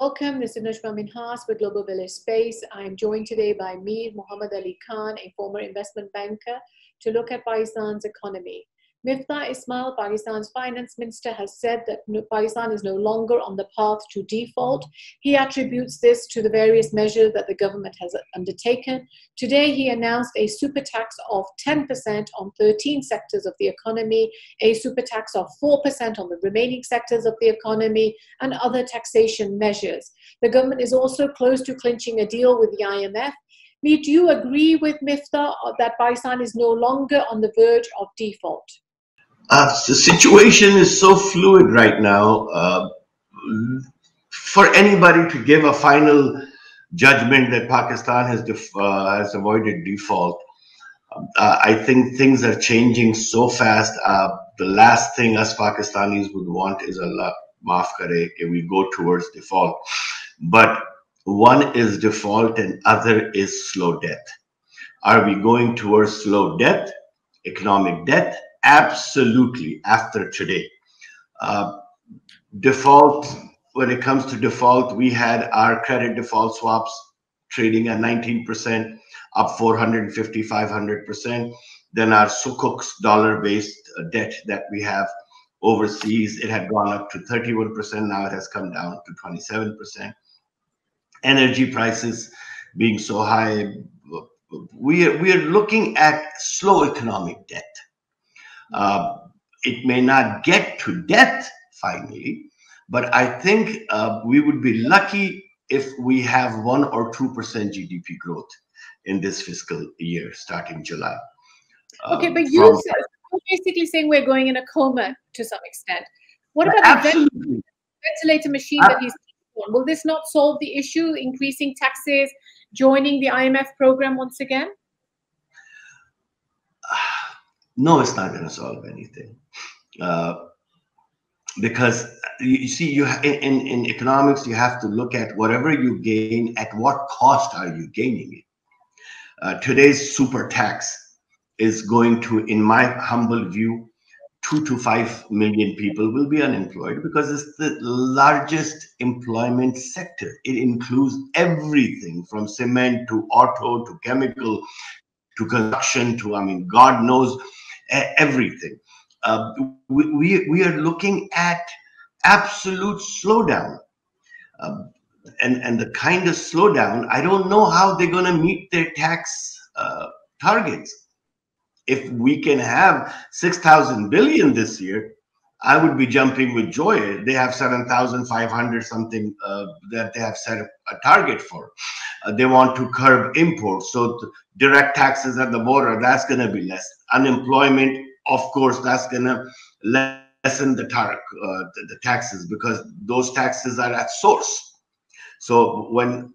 Welcome, this is Najma Minhas with Global Village Space. I am joined today by Mir Muhammad Ali Khan, a former investment banker, to look at Pakistan's economy. Mifta Ismail, Pakistan's finance minister, has said that Pakistan is no longer on the path to default. He attributes this to the various measures that the government has undertaken. Today, he announced a super tax of 10% on 13 sectors of the economy, a super tax of 4% on the remaining sectors of the economy, and other taxation measures. The government is also close to clinching a deal with the IMF. Do you agree with Mifta that Pakistan is no longer on the verge of default? The situation is so fluid right now. For anybody to give a final judgment that Pakistan has avoided default, I think things are changing so fast. The last thing us Pakistanis would want is Allah maaf kare ke we go towards default. But one is default and other is slow death. Are we going towards slow death, economic death? Absolutely, after today. Default, when it comes to default, we had our credit default swaps trading at 19%, up 450, 500%. Then our Sukuk's dollar-based debt that we have overseas, it had gone up to 31%. Now it has come down to 27%. Energy prices being so high, we are looking at slow economic death. It may not get to death finally, but I think we would be lucky if we have 1 or 2% GDP growth in this fiscal year starting July. Okay, but you're basically saying we're going in a coma to some extent. What about the ventilator machine that he's on? Will this not solve the issue, increasing taxes, joining the IMF program once again? No, it's not going to solve anything, because you see, in economics, you have to look at whatever you gain, at what cost are you gaining it. Today's super tax is going to, in my humble view, 2 to 5 million people will be unemployed because it's the largest employment sector. It includes everything from cement to auto to chemical to construction to, I mean, God knows, everything. We are looking at absolute slowdown, and the kind of slowdown, I don't know how they're going to meet their tax targets. If we can have 6,000 billion this year, I would be jumping with joy. They have 7,500 something that they have set a target for. They want to curb imports, so direct taxes at the border, that's going to be less. Unemployment, of course, that's going to lessen the taxes, because those taxes are at source. So when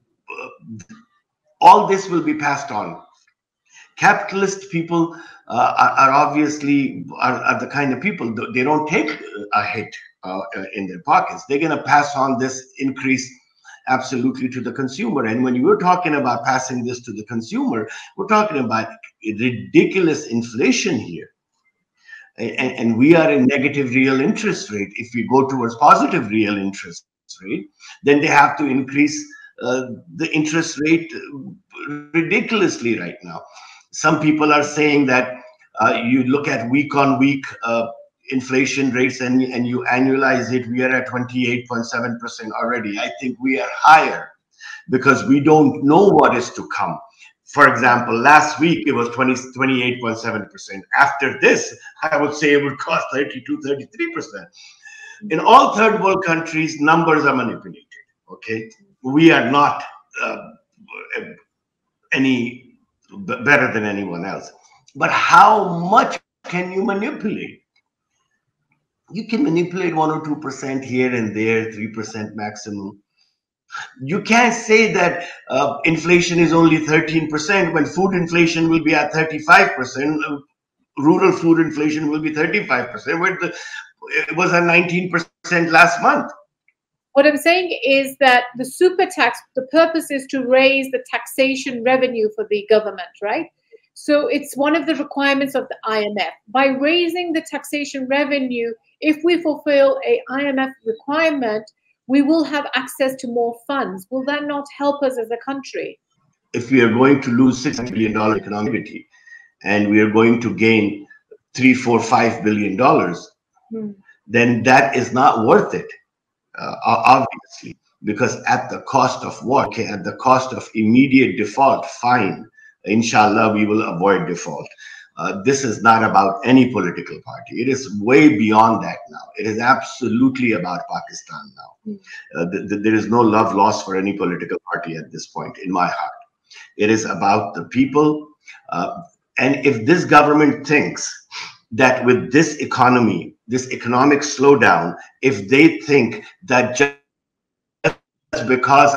all this will be passed on, capitalist people are obviously are the kind of people, they don't take a hit in their pockets. They're going to pass on this increase absolutely to the consumer. And when you're talking about passing this to the consumer, we're talking about ridiculous inflation here. And we are in negative real interest rate. If we go towards positive real interest rate, then they have to increase the interest rate ridiculously right now. Some people are saying that you look at week on week inflation rates and you annualize it, we are at 28.7% already. I think we are higher because we don't know what is to come. For example, last week it was 28.7%. After this, I would say it would cost 32, 33%. In all third world countries, numbers are manipulated. Okay, we are not any better than anyone else. But how much can you manipulate? You can manipulate 1 or 2% here and there, 3% maximum. You can't say that inflation is only 13% when food inflation will be at 35%. Rural food inflation will be 35%. Where it was at 19% last month. What I'm saying is that the super tax, the purpose is to raise the taxation revenue for the government, right? So it's one of the requirements of the IMF. By raising the taxation revenue, if we fulfill a IMF requirement, we will have access to more funds. Will that not help us as a country? If we are going to lose $6 billion economic activity and we are going to gain $3, $4, $5 billion, then that is not worth it, obviously, because at the cost of what? Okay, at the cost of immediate default, fine. Inshallah, we will avoid default. This is not about any political party. It is way beyond that now. It is absolutely about Pakistan now. There is no love lost for any political party at this point in my heart. It is about the people. And if this government thinks that with this economy, this economic slowdown, if they think that just because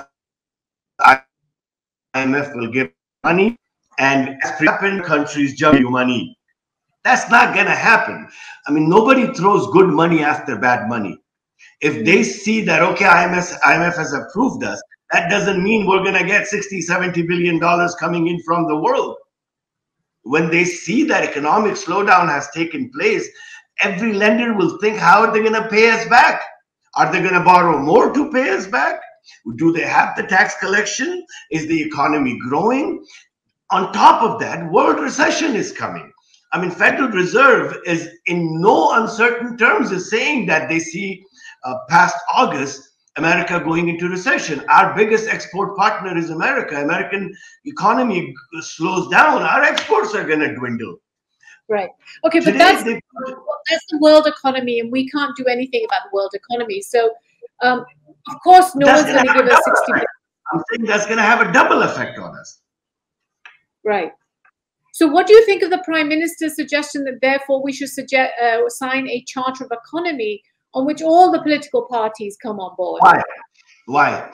IMF will give money and happen countries jump you money, that's not going to happen. I mean, nobody throws good money after bad money. If they see that, okay, IMF has approved us, that doesn't mean we're going to get $60, $70 billion coming in from the world. When they see that economic slowdown has taken place, every lender will think, how are they going to pay us back? Are they going to borrow more to pay us back? Do they have the tax collection? Is the economy growing? On top of that, world recession is coming. I mean, Federal Reserve is in no uncertain terms is saying that they see past August, America going into recession. Our biggest export partner is America. American economy slows down. Our exports are going to dwindle. Right. Okay, but that's the world economy, and we can't do anything about the world economy. So, of course, no one's going to give us 60 billion. I'm saying that's going to have a double effect on us. Right. So what do you think of the Prime Minister's suggestion that therefore we should sign a charter of economy on which all the political parties come on board? Why?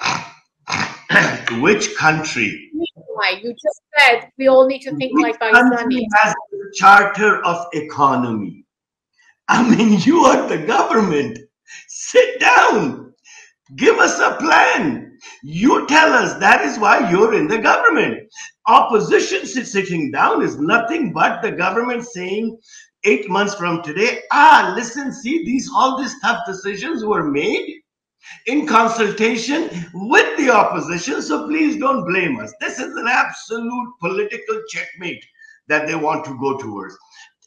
Which country? Why? You just said we all need to think like Pakistani. Has a charter of economy. I mean, you are the government. Sit down. Give us a plan. You tell us. That is why you're in the government. Opposition sitting down is nothing but the government saying 8 months from today, listen, see, all these tough decisions were made in consultation with the opposition, so please don't blame us. This is an absolute political checkmate that they want to go towards.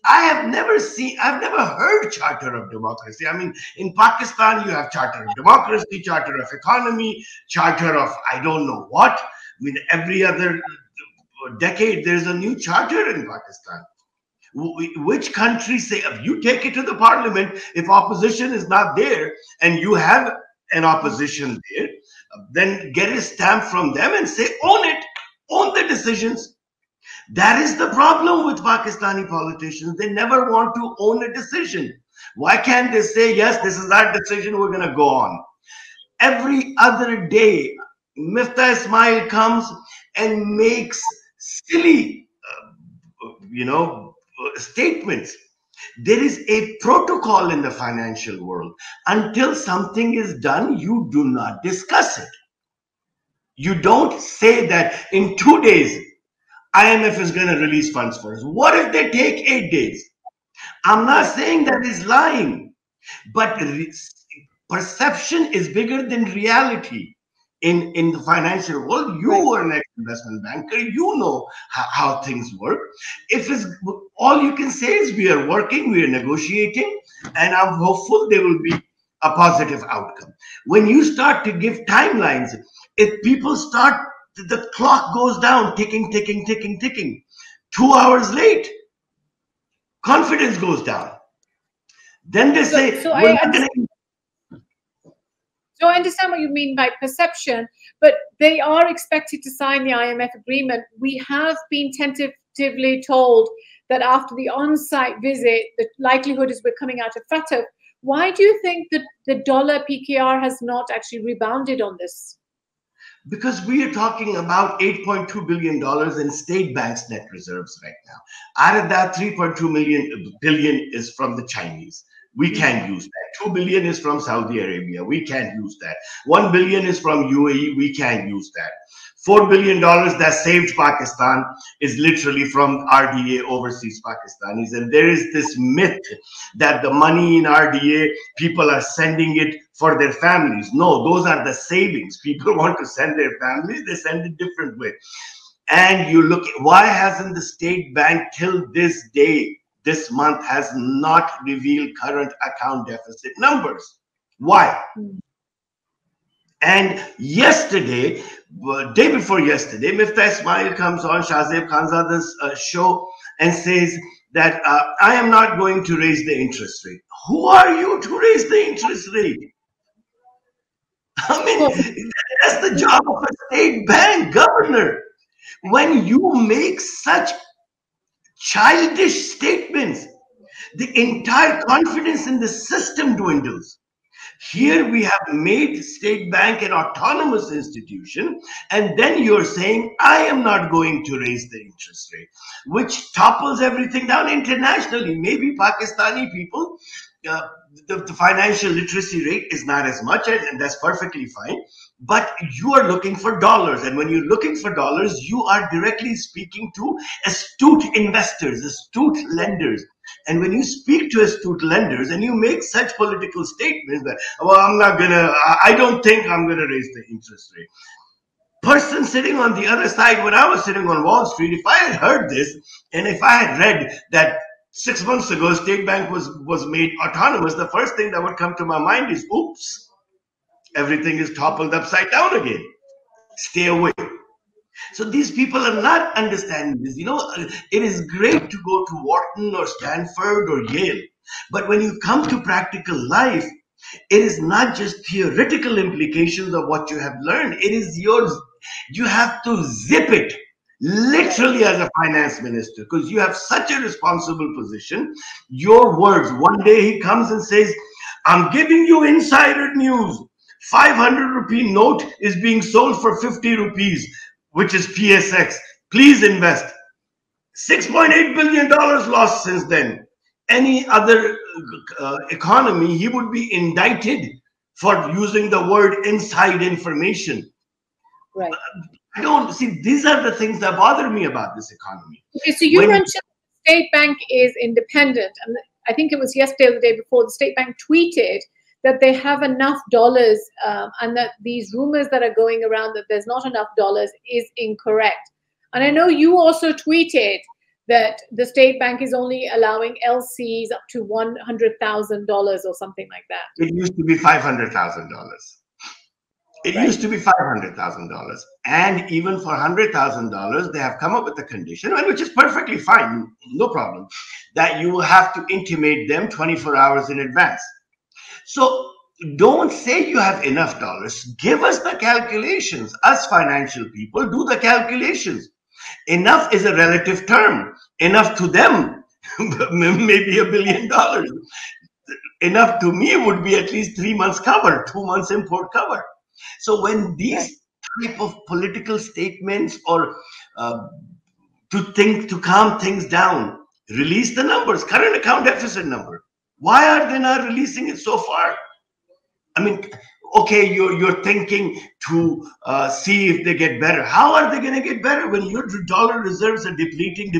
I've never heard charter of democracy. I mean, in Pakistan, you have charter of democracy, charter of economy, charter of I don't know what. I mean, every other decade, there's a new charter in Pakistan. Which country say, if you take it to the parliament, if opposition is not there and you have an opposition there, then get a stamp from them and say, own it, own the decisions. That is the problem with Pakistani politicians. They never want to own a decision. Why can't they say, yes, this is our decision, we're going to go on? Every other day, Mifta Ismail comes and makes silly, statements. There is a protocol in the financial world. Until something is done, you do not discuss it. You don't say that in 2 days, IMF is going to release funds for us. What if they take 8 days? I'm not saying that is lying, but perception is bigger than reality. In the financial world, you are an ex-investment banker, you know how things work. If it's all you can say is we are working, we are negotiating, and I'm hopeful there will be a positive outcome. When you start to give timelines, if people start, the clock goes down, ticking, ticking, ticking, ticking. 2 hours late, confidence goes down. Then they say, we're not going to. So I understand what you mean by perception, but they are expected to sign the IMF agreement. We have been tentatively told that after the on-site visit, the likelihood is we're coming out of FATF. Why do you think that the dollar PKR has not actually rebounded on this? Because we are talking about $8.2 billion in state banks net reserves right now. Out of that, 3.2 billion is from the Chinese. We can't use that. 2 billion is from Saudi Arabia. We can't use that. 1 billion is from UAE. We can't use that. $4 billion that saved Pakistan is literally from RDA, overseas Pakistanis. And there is this myth that the money in RDA, people are sending it for their families. No, those are the savings. People want to send their families, they send it different way. And you look at, why hasn't the state bank till this day, this month, has not revealed current account deficit numbers? Why? And yesterday, day before yesterday, Miftah Ismail comes on Shahzeb Khanzada's show and says that I am not going to raise the interest rate. Who are you to raise the interest rate? I mean, that's the job of a state bank governor. When you make such childish statements, the entire confidence in the system dwindles. Here we have made state bank an autonomous institution, and then you're saying, I am not going to raise the interest rate, which topples everything down internationally. Maybe Pakistani people, the financial literacy rate is not as much, and that's perfectly fine. But you are looking for dollars. And when you're looking for dollars, you are directly speaking to astute investors, astute lenders. And when you speak to astute lenders and you make such political statements that, well, I don't think I'm going to raise the interest rate. Person sitting on the other side, when I was sitting on Wall Street, if I had heard this, and if I had read that 6 months ago, State Bank was made autonomous, the first thing that would come to my mind is, oops, everything is toppled upside down again. Stay away. So these people are not understanding this. You know, it is great to go to Wharton or Stanford or Yale, but when you come to practical life, it is not just theoretical implications of what you have learned. It is yours. You have to zip it, literally, as a finance minister, because you have such a responsible position. Your words, one day he comes and says, I'm giving you insider news. 500 rupee note is being sold for 50 rupees, which is PSX. Please invest. $6.8 billion lost since then. Any other economy, he would be indicted for using the word inside information. Right. I don't see, these are the things that bother me about this economy. Okay, so you mentioned the state bank is independent. And I think it was yesterday or the day before, the state bank tweeted that they have enough dollars and that these rumors that are going around that there's not enough dollars is incorrect. And I know you also tweeted that the state bank is only allowing LCs up to $100,000 or something like that. It used to be $500,000. It used to be $500,000. And even for $100,000, they have come up with a condition, which is perfectly fine, no problem, that you will have to intimate them 24 hours in advance. So don't say you have enough dollars. Give us the calculations. Us financial people do the calculations. Enough is a relative term. Enough to them, maybe $1 billion. Enough to me would be at least 3 months cover, 2 months import cover. So when these type of political statements or to calm things down, release the numbers, current account deficit number. Why are they not releasing it so far? I mean, okay, you're thinking to see if they get better. How are they going to get better when your dollar reserves are depleting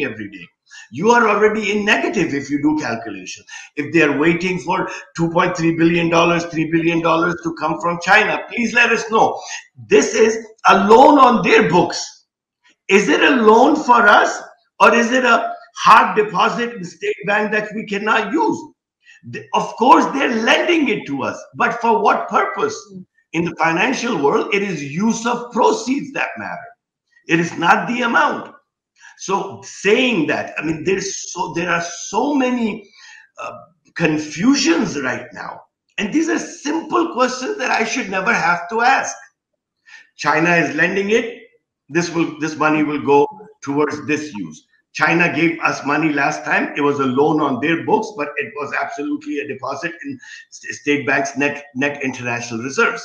every day? You are already in negative if you do calculation. If they are waiting for $2.3 billion, $3 billion to come from China, please let us know. This is a loan on their books. Is it a loan for us, or is it a hard deposit in state bank that we cannot use? Of course, they're lending it to us, but for what purpose? In the financial world, it is use of proceeds that matter. It is not the amount. So saying that, I mean, there are so many confusions right now. And these are simple questions that I should never have to ask. China is lending it. This money will go towards this use. China gave us money last time. It was a loan on their books, but it was absolutely a deposit in state bank's net international reserves.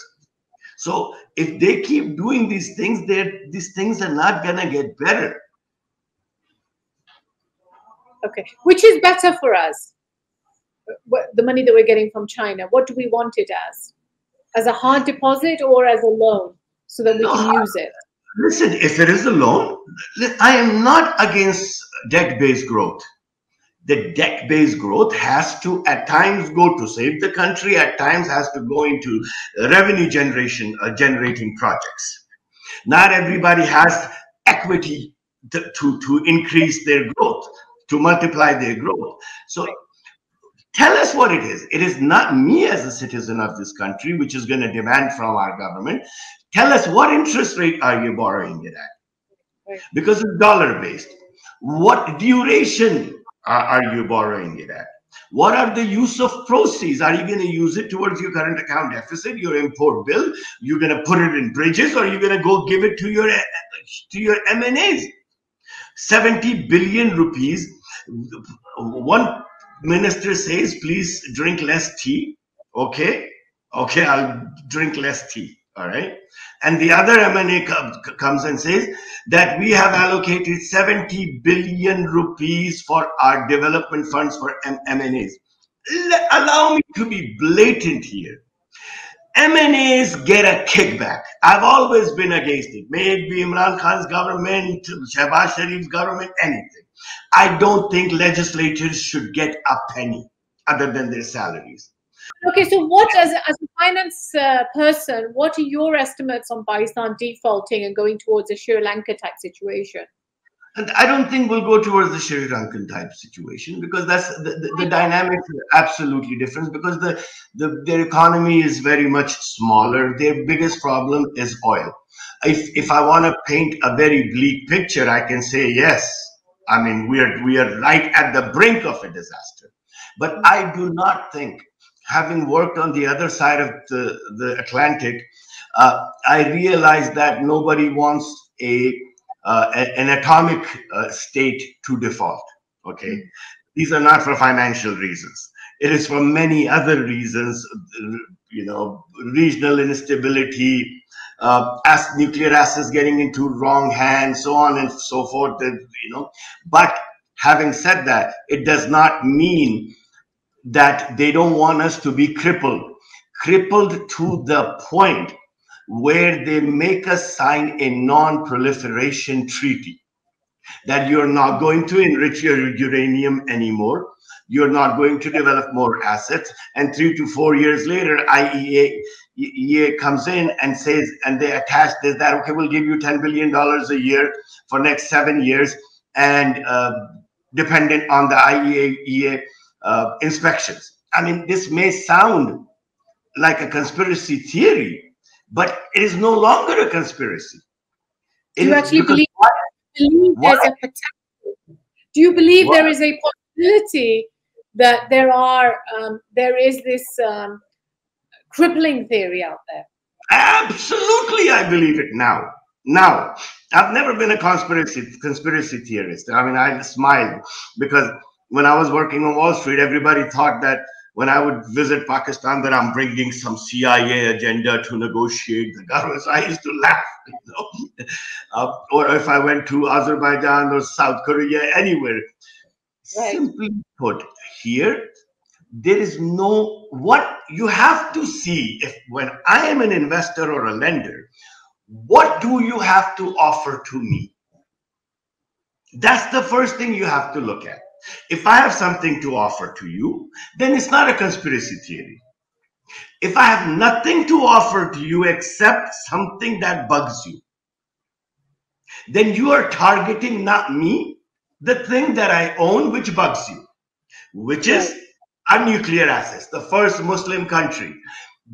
So if they keep doing these things are not going to get better. Okay, which is better for us? The money that we're getting from China, what do we want it as? As a hard deposit or as a loan so that we can use it? Listen, if it is a loan, I am not against debt-based growth. the debt-based growth has to at times go to save the country, at times has to go into revenue generation, generating projects. Not everybody has equity to increase their growth, to multiply their growth. So tell us what it is. It is not me as a citizen of this country which is going to demand from our government. Tell us, what interest rate are you borrowing it at? Because it's dollar-based. What duration are you borrowing it at? What are the use of proceeds? Are you going to use it towards your current account deficit, your import bill? You're going to put it in bridges, or you're going to go give it to your M&As? 70 billion rupees. One minister says, please drink less tea. Okay, I'll drink less tea. All right. And the other M&A comes and says that we have allocated 70 billion rupees for our development funds for M&As. Allow me to be blatant here. M&As get a kickback. I've always been against it. May it be Imran Khan's government, Shehbaz Sharif's government, anything. I don't think legislators should get a penny other than their salaries. Okay, so what, as a finance person, what are your estimates on Pakistan defaulting and going towards a Sri Lanka type situation? And I don't think we'll go towards the Sri Lankan type situation, because that's the dynamics are absolutely different, because their economy is very much smaller. Their biggest problem is oil. If I want to paint a very bleak picture, I can say yes. I mean, we are right at the brink of a disaster. But I do not think, having worked on the other side of the Atlantic, I realized that nobody wants an atomic state to default. Okay, these are not for financial reasons. It is for many other reasons. You know, regional instability, as nuclear assets getting into wrong hands, so on and so forth. You know, but having said that, it does not mean that they don't want us to be crippled to the point where they make us sign a non-proliferation treaty, that you're not going to enrich your uranium anymore, you're not going to develop more assets, and 3 to 4 years later, IEA comes in and says, and they attach this, that, okay, we'll give you $10 billion a year for next 7 years, and dependent on the IEA inspections. I mean, this may sound like a conspiracy theory, but it is no longer a conspiracy. Do you actually believe there's a potential? Do you believe there is a possibility that there is this crippling theory out there? Absolutely, I believe it now. Now, I've never been a conspiracy theorist. I mean, I smiled because when I was working on Wall Street, everybody thought that when I would visit Pakistan, that I'm bringing some CIA agenda to negotiate the government. So I used to laugh, you know. Or if I went to Azerbaijan or South Korea, anywhere. Right. Simply put, here, there is no, what you have to see, if when I am an investor or a lender, what do you have to offer to me? That's the first thing you have to look at. If I have something to offer to you, then it's not a conspiracy theory. If I have nothing to offer to you except something that bugs you, then you are targeting not me, the thing that I own which bugs you, which is our nuclear assets, the first Muslim country.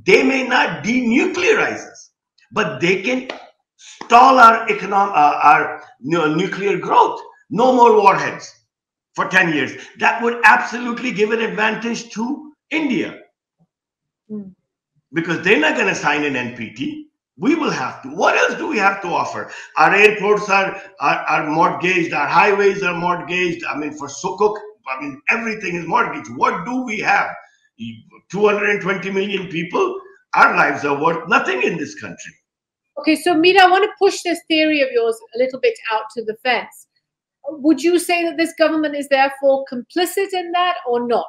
They may not denuclearize us, but they can stall our nuclear growth. No more warheads for 10 years. That would absolutely give an advantage to India, because they're not going to sign an NPT. We will have to. What else do we have to offer? Our airports are mortgaged. Our highways are mortgaged. I mean, for Sukuk, I mean, everything is mortgaged. What do we have? 220 million people. Our lives are worth nothing in this country. Okay, so Meera, I want to push this theory of yours a little bit out to the fence. Would you say that this government is therefore complicit in that or not?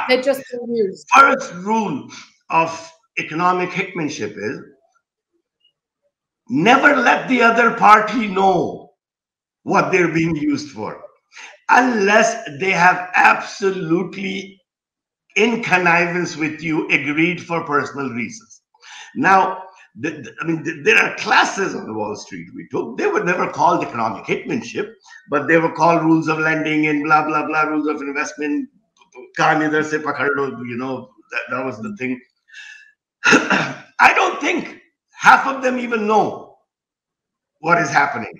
They're just being used. First rule of economic hitmanship is never let the other party know what they're being used for. unless they have absolutely, in connivance with you, agreed for personal reasons. Now, I mean, there are classes on Wall Street we took. They were never called economic hitmanship, but they were called rules of lending and blah, blah, blah, rules of investment. Kaan idhar se pakad lo, you know, that was the thing. I don't think half of them even know what is happening.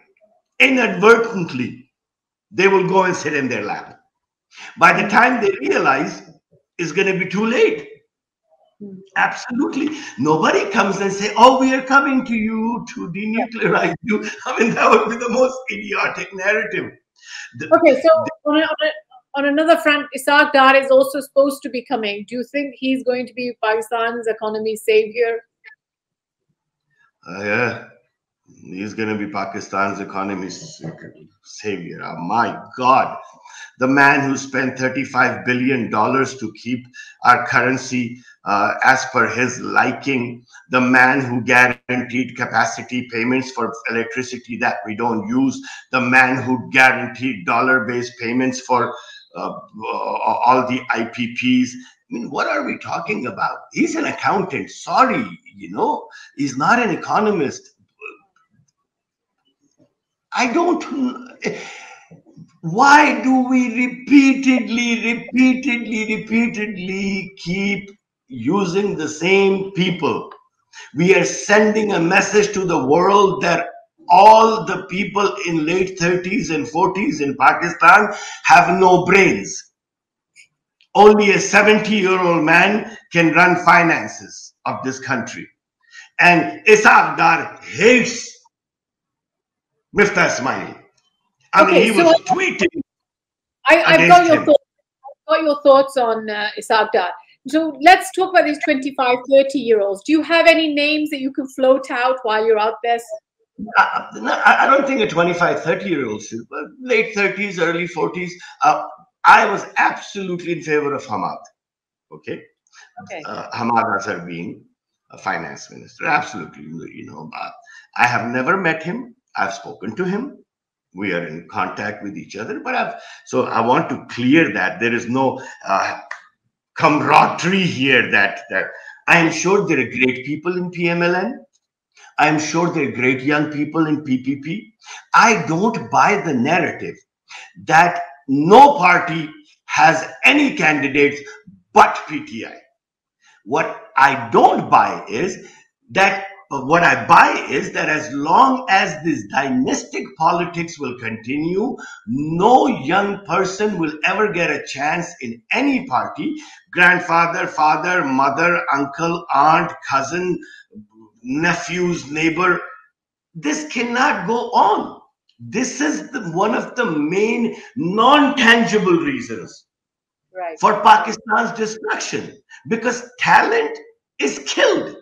Inadvertently, they will go and sit in their lap. By the time they realize, it's going to be too late. Absolutely. Nobody comes and say, oh, we are coming to you to denuclearize you. I mean, that would be the most idiotic narrative. Okay, so on another front, Ishaq Dar is also supposed to be coming. Do you think he's going to be Pakistan's economy savior? Yeah, he's going to be Pakistan's economy savior. Oh, my God. The man who spent $35 billion to keep our currency as per his liking, the man who guaranteed capacity payments for electricity that we don't use, the man who guaranteed dollar-based payments for all the IPPs. I mean, what are we talking about? He's an accountant. Sorry, you know, he's not an economist. I don't. Why do we repeatedly keep using the same people? We are sending a message to the world that all the people in late 30s and 40s in Pakistan have no brains. Only a 70-year-old man can run finances of this country. And Ishaq Dar hates Mifta Ismail. I mean, he was tweeting. I've got your thoughts on Ishaq Dar. So let's talk about these 25, 30-year-olds. Do you have any names that you can float out while you're out there? No, I don't think a 25, 30-year-old should, but late 30s, early 40s. I was absolutely in favor of Hamad. Okay. Hamad Azhar being a finance minister. Absolutely. You know, I have never met him. I've spoken to him. We are in contact with each other, but so I want to clear that there is no camaraderie here. That I am sure there are great people in PMLN. I am sure there are great young people in PPP. I don't buy the narrative that no party has any candidates but PTI. What I don't buy is that. What I buy is that as long as this dynastic politics will continue, no young person will ever get a chance in any party. Grandfather, father, mother, uncle, aunt, cousin, nephew's neighbor. This cannot go on. This is one of the main non-tangible reasons for Pakistan's destruction, because talent is killed.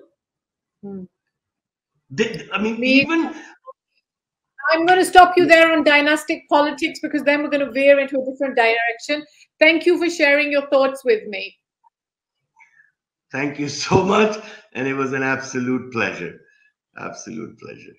I mean, even... I'm going to stop you there on dynastic politics, because then we're going to veer into a different direction. Thank you for sharing your thoughts with me. Thank you so much. And it was an absolute pleasure. Absolute pleasure.